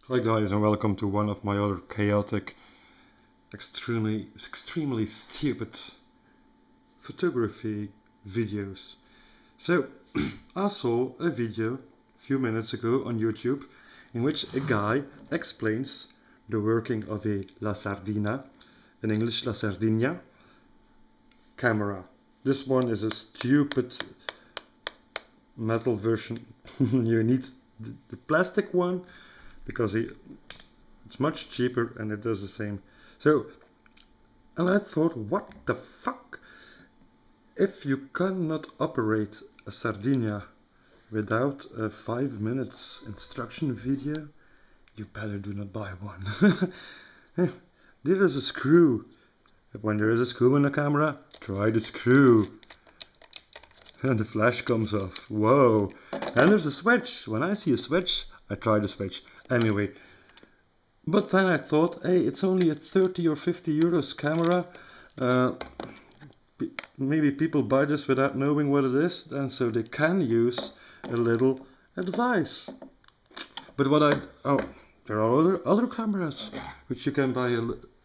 Hi guys, and welcome to one of my other chaotic, extremely stupid photography videos. So, I saw a video a few minutes ago on YouTube in which a guy explains the working of a La Sardina, in English La Sardinia, camera. This one is a stupid metal version. You need the plastic one because it's much cheaper and it does the same. So, and I thought, what the fuck? If you cannot operate a Sardinia without a 5 minutes instruction video, you better do not buy one. There is a screw. When there is a screw in the camera, try the screw. And the flash comes off. Whoa. And there's a switch. When I see a switch, I try the switch. Anyway. But then I thought, hey, it's only a 30 or 50 euros camera. Maybe people buy this without knowing what it is, and so they can use a little advice. But there are other cameras which you can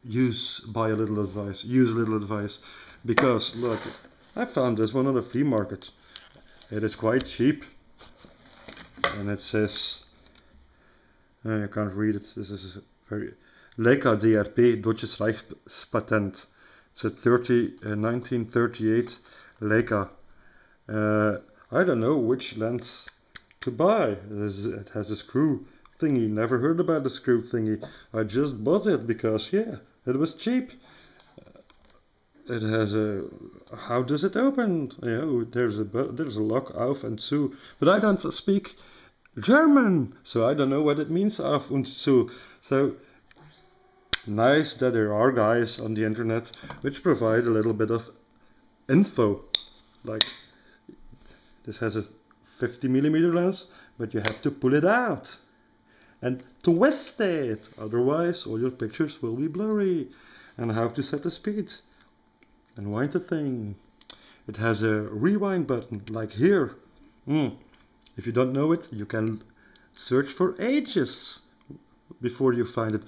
use a little advice, because look, I found this one on a flea market. It is quite cheap, and it says, you can't read it. This is a very Leica DRP Deutsches Reichspatent. It's a 1938 Leica. I don't know which lens to buy. It has a screw thingy. Never heard about the screw thingy. I just bought it because, yeah, it was cheap. It has a... How does it open? You know, there's a lock, auf and zu. But I don't speak German, so I don't know what it means, auf und zu. So nice that there are guys on the internet which provide a little bit of info. Like, this has a 50mm lens, but you have to pull it out and twist it, otherwise all your pictures will be blurry. And how to set the speed and wind the thing. It has a rewind button, like here. If you don't know it, you can search for ages before you find it.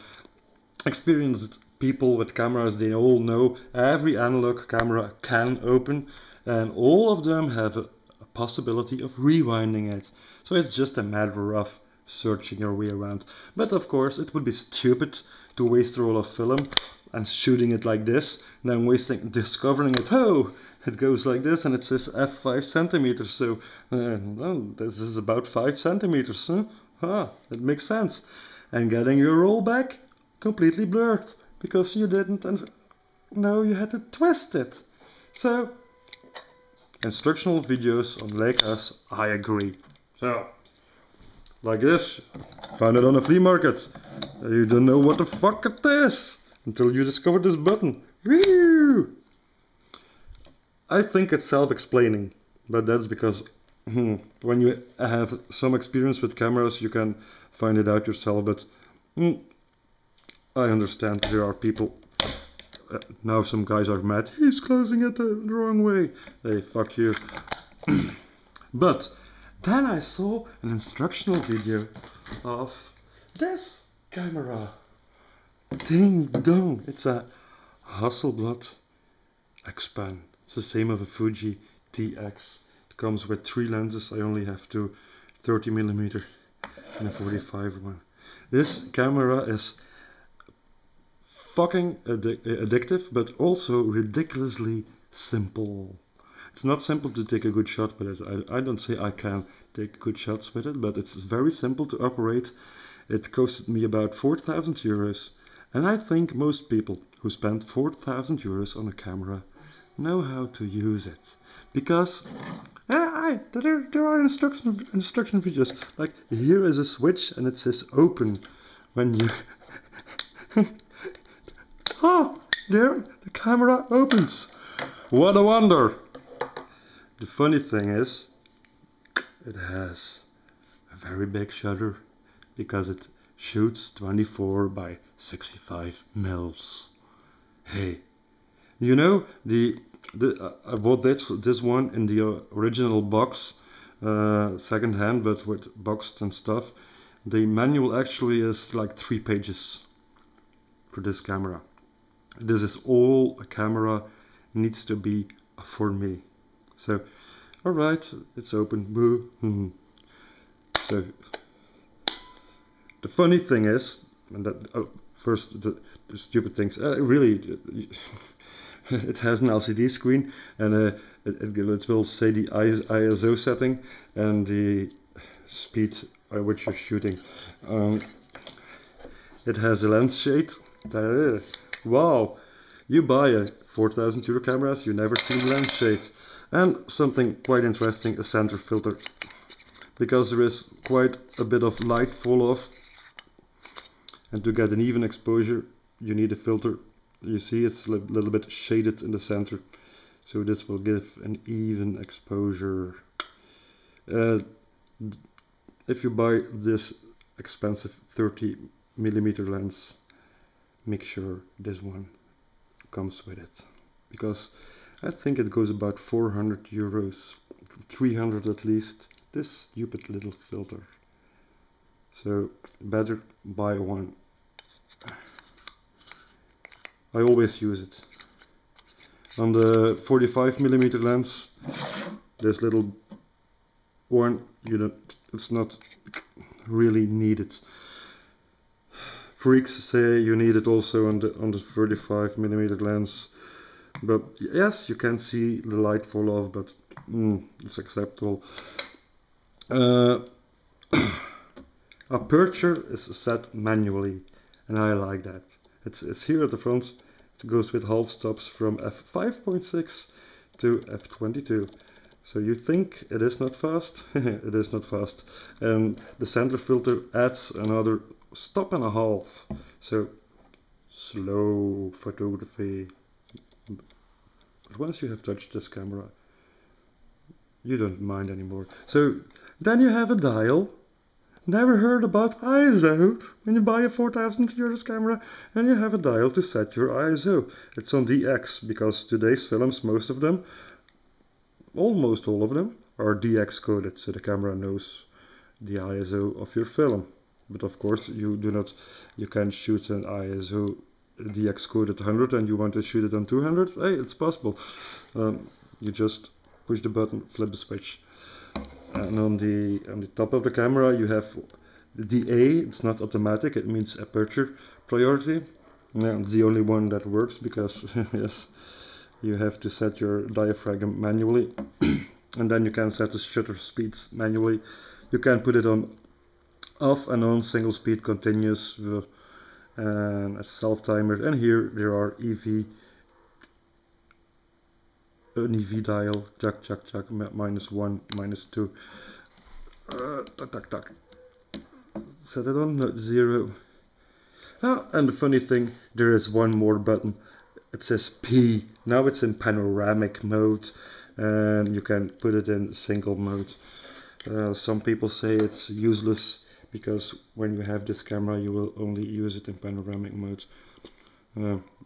Experienced people with cameras, they all know every analog camera can open, and all of them have a possibility of rewinding it. So it's just a matter of searching your way around. But of course it would be stupid to waste a roll of film and shooting it like this, and then discovering it. Oh, it goes like this, and it says f5 centimeters. So well, this is about 5 centimeters. Huh? It makes sense. And getting your roll back completely blurred because you didn't, and now you had to twist it. So instructional videos on Leicas, I agree. So like this, found it on a flea market. You don't know what the fuck it is until you discover this button. Woo! I think it's self-explaining, but that's because when you have some experience with cameras, you can find it out yourself. But I understand there are people. Now some guys are mad. He's closing it the wrong way. Hey, fuck you. But then I saw an instructional video of this camera. Ding dong. It's a Hasselblad Xpan. It's the same of a Fuji TX. It comes with 3 lenses. I only have 30mm and a 45 one. This camera is fucking addictive, but also ridiculously simple. It's not simple to take a good shot with it. I don't say I can take good shots with it, but it's very simple to operate. It costed me about 4,000 euros, and I think most people who spend 4,000 euros on a camera know how to use it. Because there are instruction videos. Like, here is a switch and it says open when you... Oh, there, the camera opens. What a wonder. The funny thing is, it has a very big shutter because it shoots 24 by 65 mils. Hey, you know, I bought this one in the original box, second hand, but with boxed and stuff. The manual actually is like 3 pages for this camera. This is all a camera needs to be for me. So, alright, it's open. Boo. So, the funny thing is, and that first the stupid things. Really, it has an LCD screen, and it will say the ISO setting and the speed at which you're shooting. It has a lens shade. Wow, you buy a 4,000 euro cameras, you never see lens shade. And something quite interesting, a center filter, because there is quite a bit of light fall off, and to get an even exposure you need a filter. You see it's a little bit shaded in the center, so this will give an even exposure. If you buy this expensive 30mm lens, make sure this one comes with it, because I think it goes about 400 euros, 300 at least, this stupid little filter. So better buy one. I always use it. On the 45mm lens, this little one, it's not really needed. Freaks say you need it also on the 35mm lens, but yes, you can see the light fall off, but it's acceptable. Aperture is set manually, and I like that. It's here at the front. It goes with half stops from f5.6 to f22. So you think it is not fast? It is not fast. And the center filter adds another stop and a half. So slow photography. But once you have touched this camera, you don't mind anymore. So then you have a dial. Never heard about ISO when you buy a 4,000 euros camera, and you have a dial to set your ISO. It's on DX, because today's films, most of them, almost all of them, are DX coded, so the camera knows the ISO of your film. But of course you can shoot an ISO DX coded 100 and you want to shoot it on 200. Hey, it's possible. You just push the button, flip the switch. And on the top of the camera you have the A. It's not automatic, it means aperture priority. Yeah, it's the only one that works, because yes, you have to set your diaphragm manually. And then you can set the shutter speeds manually. You can put it on off and on, single speed, continuous, and a self timer. And here there are an EV dial, jack, -1, -2, tack. Set it on, no, 0. And the funny thing, there is one more button. It says P. Now it's in panoramic mode, and you can put it in single mode. Some people say it's useless, because when you have this camera you will only use it in panoramic mode.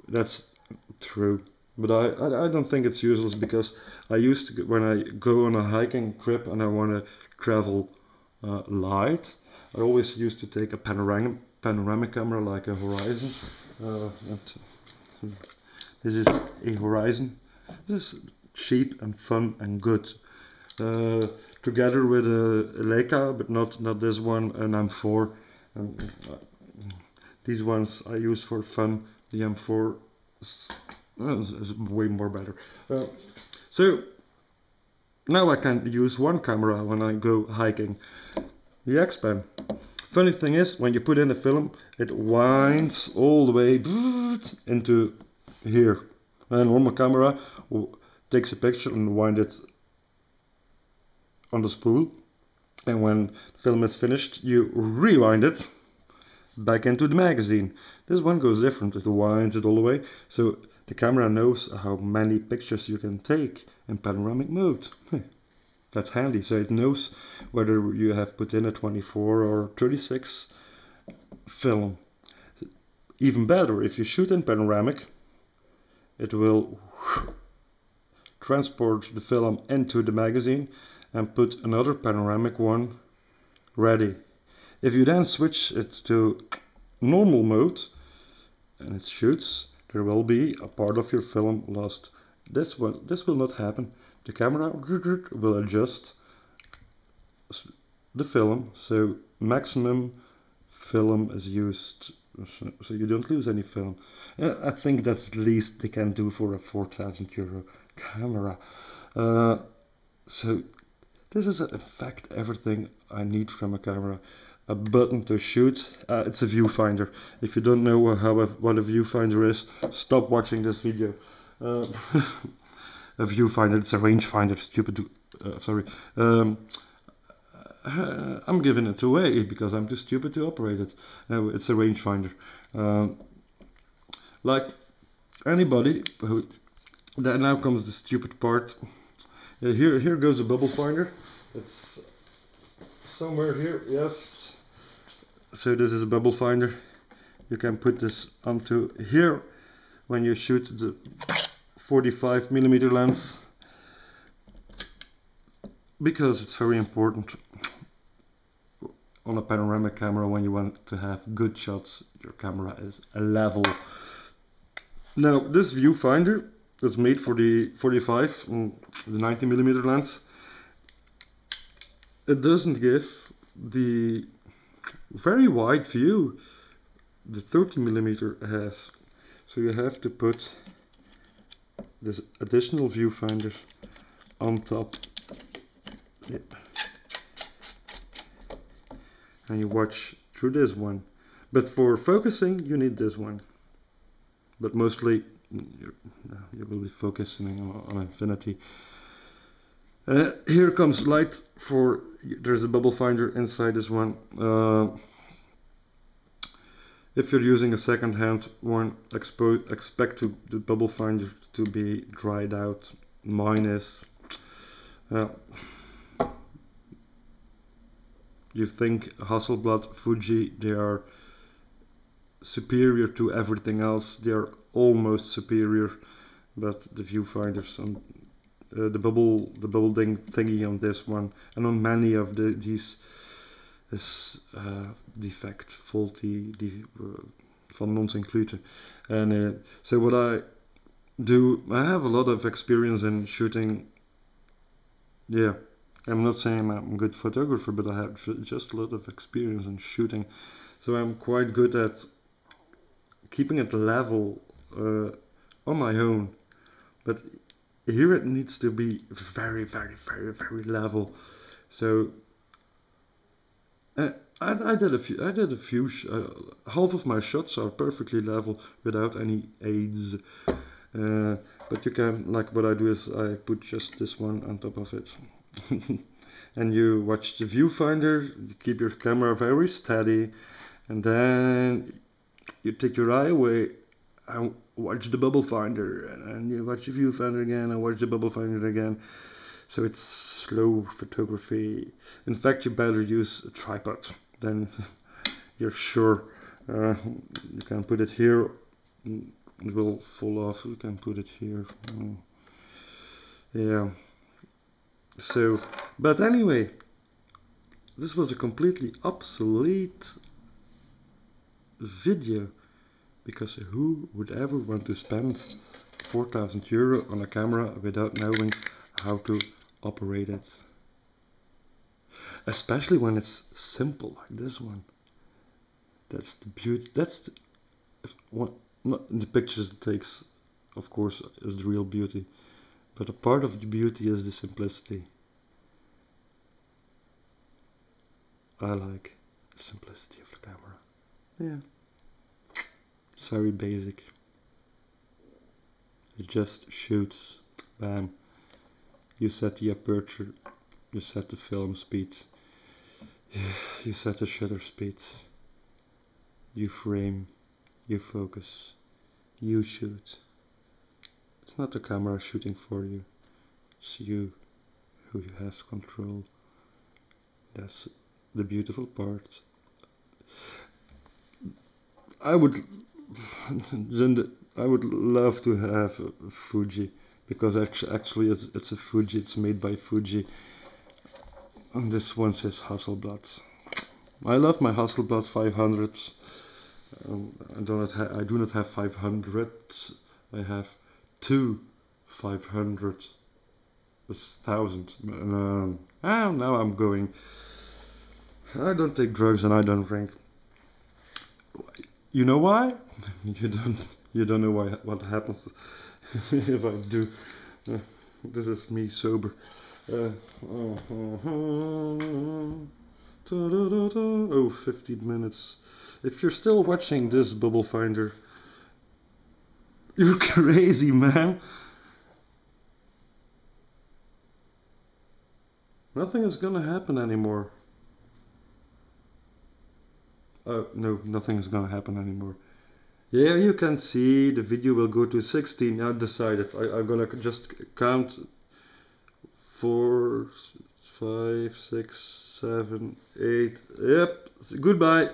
That's true. But I don't think it's useless, because I used to, when I go on a hiking trip and I want to travel light, I always used to take a panoramic camera like a Horizon. This is a Horizon. This is cheap and fun and good. Together with a Leica, but not this one, an M4. These ones I use for fun. The M4 is way more better. So now I can use one camera when I go hiking. The Xpan. Funny thing is, when you put in the film, it winds all the way into here. A normal camera takes a picture and wind it on the spool, and when the film is finished you rewind it back into the magazine. This one goes different, it winds it all the way, so the camera knows how many pictures you can take in panoramic mode. That's handy, so it knows whether you have put in a 24 or 36 film. Even better, if you shoot in panoramic, it will transport the film into the magazine and put another panoramic one ready. If you then switch it to normal mode and it shoots, there will be a part of your film lost. This will not happen. The camera will adjust the film, so maximum film is used, so you don't lose any film. I think that's the least they can do for a 4,000 euro camera. So this is in fact everything I need from a camera. A button to shoot, it's a viewfinder. If you don't know what a viewfinder is, stop watching this video. A viewfinder, it's a rangefinder, stupid, sorry. I'm giving it away because I'm too stupid to operate it. No, it's a rangefinder. Like anybody who... Now comes the stupid part. Here goes a bubble finder. It's somewhere here, yes. So this is a bubble finder. You can put this onto here when you shoot the 45mm lens, because it's very important on a panoramic camera. When you want to have good shots, your camera is level. Now this viewfinder is made for the 45 and the 90mm lens. It doesn't give the very wide view the 30mm has, so you have to put this additional viewfinder on top. Yep. And you watch through this one, but for focusing you need this one, but mostly you will be focusing on infinity. Here comes light for... There's a bubble finder inside this one. If you're using a second-hand one, expect the bubble finder to be dried out. Mine is. You think Hasselblad, Fuji, they are superior to everything else. They are almost superior, but the viewfinders on the bubble thingy on this one and on many of these is defect, faulty, van ons included. And so what I do, I have a lot of experience in shooting. Yeah, I'm not saying I'm a good photographer, but I have just a lot of experience in shooting, so I'm quite good at keeping it level on my own. But here it needs to be very, very, very, very level. So I did a few. Half of my shots are perfectly level without any aids. But you can, like what I do is I put just this one on top of it. And you watch the viewfinder, you keep your camera very steady, and then you take your eye away and watch the bubble finder, and you watch the viewfinder again and watch the bubble finder again. So it's slow photography. In fact, you better use a tripod, then you're sure. You can put it here, it will fall off. You can put it here. Yeah. So, but anyway, this was a completely obsolete video, because who would ever want to spend 4,000 euro on a camera without knowing how to operate it? Especially when it's simple like this one. That's the beauty. That's the pictures it takes, of course, is the real beauty. But a part of the beauty is the simplicity. I like the simplicity of the camera. Yeah. It's very basic. It just shoots. Bam. You set the aperture. You set the film speed. You set the shutter speed. You frame. You focus. You shoot. It's not the camera shooting for you. It's you who has control. That's the beautiful part. I would love to have a Fuji, because actually it's a Fuji. It's made by Fuji. And this one says Hasselblad. I love my Hasselblad 500s. I do not have 500s. I have two 500 with 1000. Now I'm going. I don't take drugs and I don't drink. You know why? You don't know why. What happens if I do? This is me sober. Oh, 15 minutes. If you're still watching this bubble finder, you're crazy, man. Nothing is gonna happen anymore. No, nothing is gonna happen anymore. Yeah, you can see the video will go to 16. I decided. I'm gonna just count 4, 5, 6, 7, 8. Yep. Goodbye.